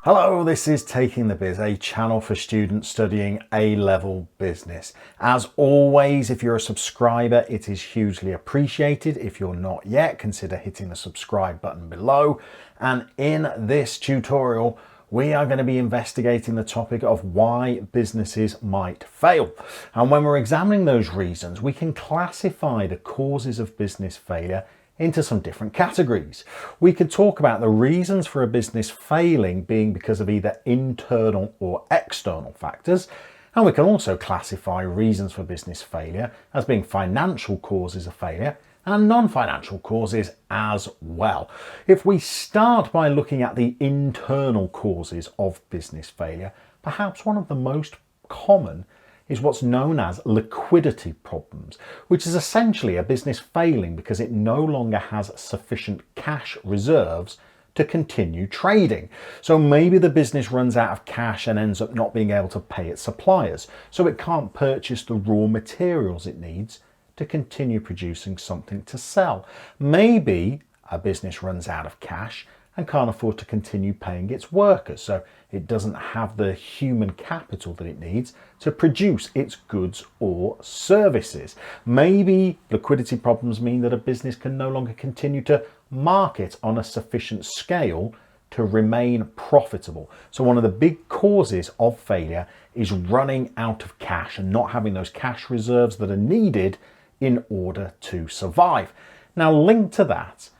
Hello, this is Taking the Biz, a channel for students studying A-level business. As always, if you're a subscriber, it is hugely appreciated. If you're not yet, consider hitting the subscribe button below. And in this tutorial, we are going to be investigating the topic of why businesses might fail. And when we're examining those reasons, we can classify the causes of business failure into some different categories. We could talk about the reasons for a business failing being because of either internal or external factors, and we can also classify reasons for business failure as being financial causes of failure and non-financial causes as well. If we start by looking at the internal causes of business failure, perhaps one of the most common is what's known as liquidity problems, which is essentially a business failing because it no longer has sufficient cash reserves to continue trading. So maybe the business runs out of cash and ends up not being able to pay its suppliers, so it can't purchase the raw materials it needs to continue producing something to sell. Maybe a business runs out of cash and can't afford to continue paying its workers, so it doesn't have the human capital that it needs to produce its goods or services. Maybe liquidity problems mean that a business can no longer continue to market on a sufficient scale to remain profitable. So one of the big causes of failure is running out of cash and not having those cash reserves that are needed in order to survive. Now, linked to that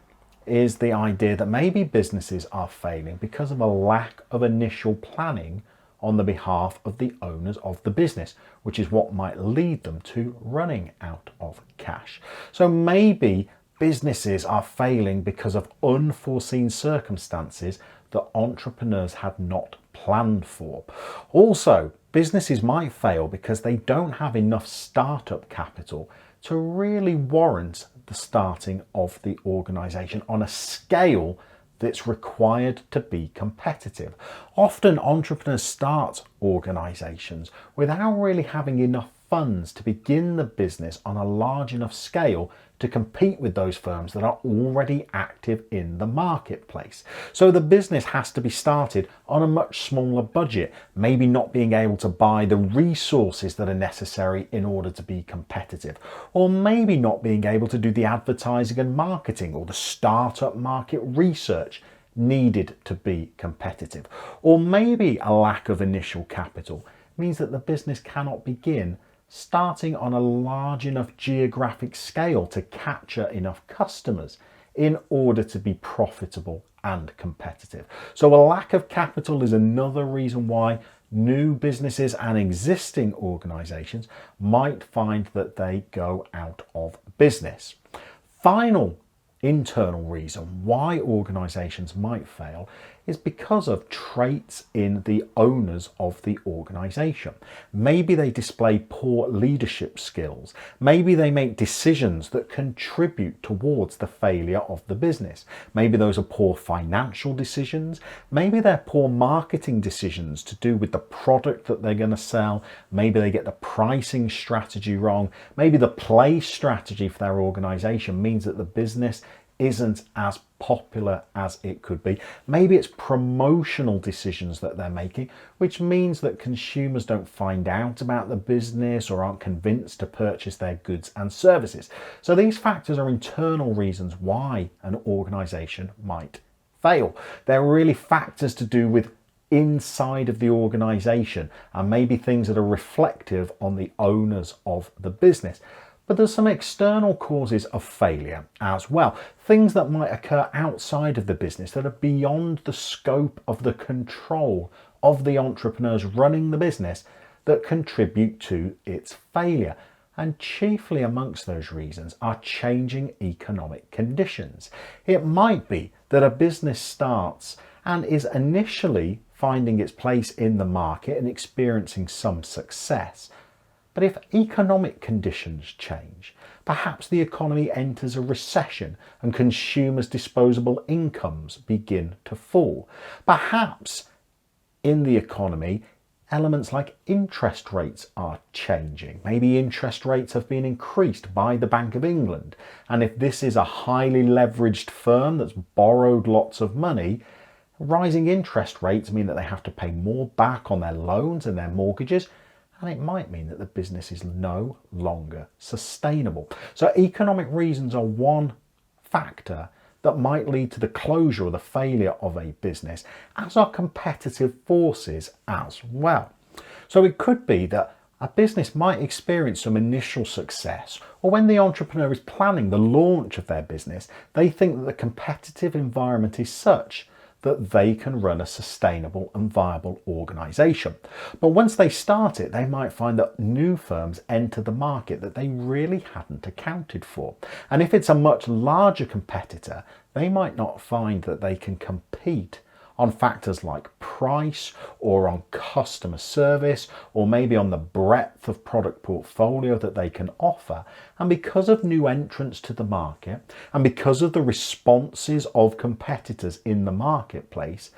is the idea that maybe businesses are failing because of a lack of initial planning on the behalf of the owners of the business, which is what might lead them to running out of cash. So maybe businesses are failing because of unforeseen circumstances that entrepreneurs had not planned for. Also, businesses might fail because they don't have enough startup capital to really warrant the starting of the organization on a scale that's required to be competitive. Often entrepreneurs start organizations without really having enough funds to begin the business on a large enough scale to compete with those firms that are already active in the marketplace. So the business has to be started on a much smaller budget, maybe not being able to buy the resources that are necessary in order to be competitive, or maybe not being able to do the advertising and marketing or the startup market research needed to be competitive. Or maybe a lack of initial capital means that the business cannot begin starting on a large enough geographic scale to capture enough customers in order to be profitable and competitive. So a lack of capital is another reason why new businesses and existing organizations might find that they go out of business. Final internal reason why organizations might fail is because of traits in the owners of the organization. Maybe they display poor leadership skills. Maybe they make decisions that contribute towards the failure of the business. Maybe those are poor financial decisions. Maybe they're poor marketing decisions to do with the product that they're going to sell. Maybe they get the pricing strategy wrong. Maybe the play strategy for their organization means that the business isn't as popular as it could be. Maybe it's promotional decisions that they're making, which means that consumers don't find out about the business or aren't convinced to purchase their goods and services. So these factors are internal reasons why an organization might fail. They're really factors to do with inside of the organization and maybe things that are reflective on the owners of the business. But there's some external causes of failure as well. Things that might occur outside of the business that are beyond the scope of the control of the entrepreneurs running the business that contribute to its failure. And chiefly amongst those reasons are changing economic conditions. It might be that a business starts and is initially finding its place in the market and experiencing some success. But if economic conditions change, perhaps the economy enters a recession and consumers' disposable incomes begin to fall. Perhaps in the economy, elements like interest rates are changing. Maybe interest rates have been increased by the Bank of England. And if this is a highly leveraged firm that's borrowed lots of money, Rising interest rates mean that they have to pay more back on their loans and their mortgages, and it might mean that the business is no longer sustainable. So economic reasons are one factor that might lead to the closure or the failure of a business, as are competitive forces as well. So it could be that a business might experience some initial success, or when the entrepreneur is planning the launch of their business, they think that the competitive environment is such that they can run a sustainable and viable organization. But once they start it, they might find that new firms enter the market that they really hadn't accounted for. And if it's a much larger competitor, they might not find that they can compete on factors like price or on customer service or maybe on the breadth of product portfolio that they can offer. And because of new entrants to the market and because of the responses of competitors in the marketplace,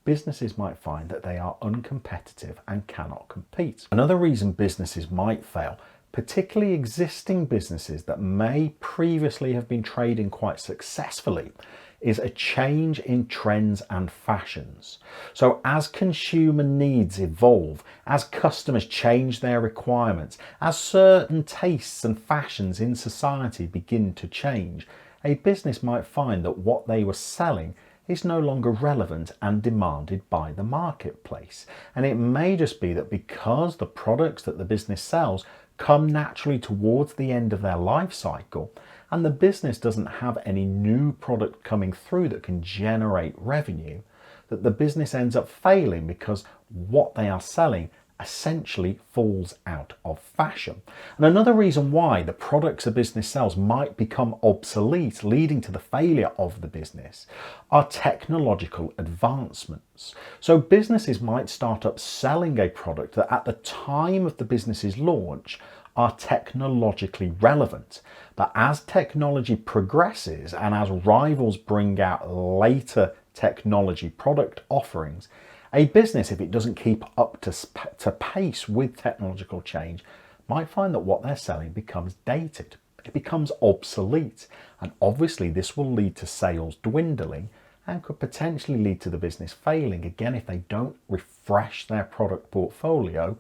businesses might find that they are uncompetitive and cannot compete. Another reason businesses might fail, particularly existing businesses that may previously have been trading quite successfully, is a change in trends and fashions. So as consumer needs evolve, as customers change their requirements, as certain tastes and fashions in society begin to change, a business might find that what they were selling is no longer relevant and demanded by the marketplace. And it may just be that because the products that the business sells come naturally towards the end of their life cycle, and the business doesn't have any new product coming through that can generate revenue, that the business ends up failing because what they are selling essentially falls out of fashion. And another reason why the products a business sells might become obsolete, leading to the failure of the business, are technological advancements. So businesses might start up selling a product that at the time of the business's launch are technologically relevant. But as technology progresses and as rivals bring out later technology product offerings, a business, if it doesn't keep up to pace with technological change, might find that what they're selling becomes dated. It becomes obsolete. And obviously this will lead to sales dwindling and could potentially lead to the business failing, again, if they don't refresh their product portfolio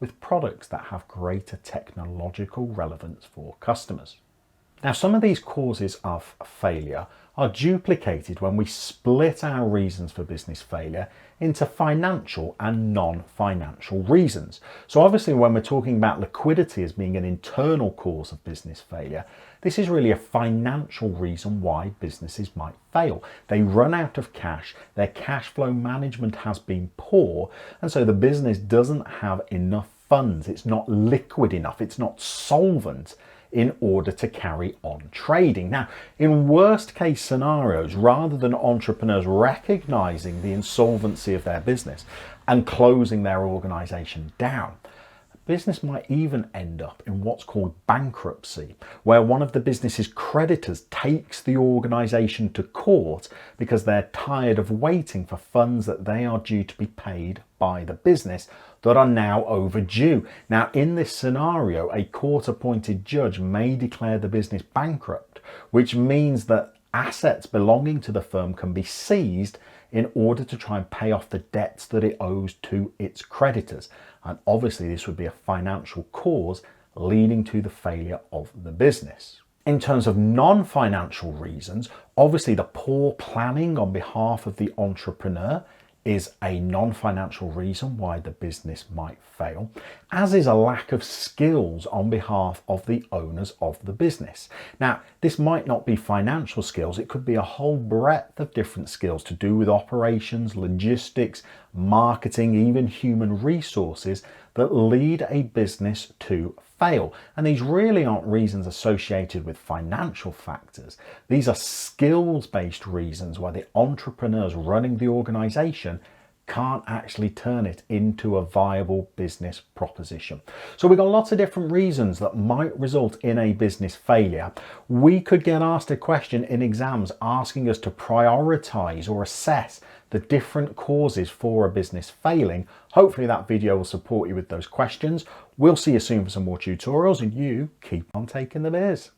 with products that have greater technological relevance for customers. Now, some of these causes of failure are duplicated when we split our reasons for business failure into financial and non-financial reasons. So obviously when we're talking about liquidity as being an internal cause of business failure, this is really a financial reason why businesses might fail. They run out of cash, their cash flow management has been poor, and so the business doesn't have enough funds, it's not liquid enough, it's not solvent in order to carry on trading. Now, in worst case scenarios, rather than entrepreneurs recognizing the insolvency of their business and closing their organization down, business might even end up in what's called bankruptcy, where one of the business's creditors takes the organization to court because they're tired of waiting for funds that they are due to be paid by the business that are now overdue. Now, in this scenario, a court-appointed judge may declare the business bankrupt, which means that assets belonging to the firm can be seized in order to try and pay off the debts that it owes to its creditors. And obviously this would be a financial cause leading to the failure of the business. In terms of non-financial reasons, obviously the poor planning on behalf of the entrepreneur is a non-financial reason why the business might fail, as is a lack of skills on behalf of the owners of the business. Now, this might not be financial skills, it could be a whole breadth of different skills to do with operations, logistics, marketing, even human resources that lead a business to fail. And these really aren't reasons associated with financial factors. These are skills-based reasons why the entrepreneurs running the organization can't actually turn it into a viable business proposition. So we've got lots of different reasons that might result in a business failure. We could get asked a question in exams asking us to prioritize or assess the different causes for a business failing. Hopefully that video will support you with those questions. We'll see you soon for some more tutorials, and you keep on taking the biz.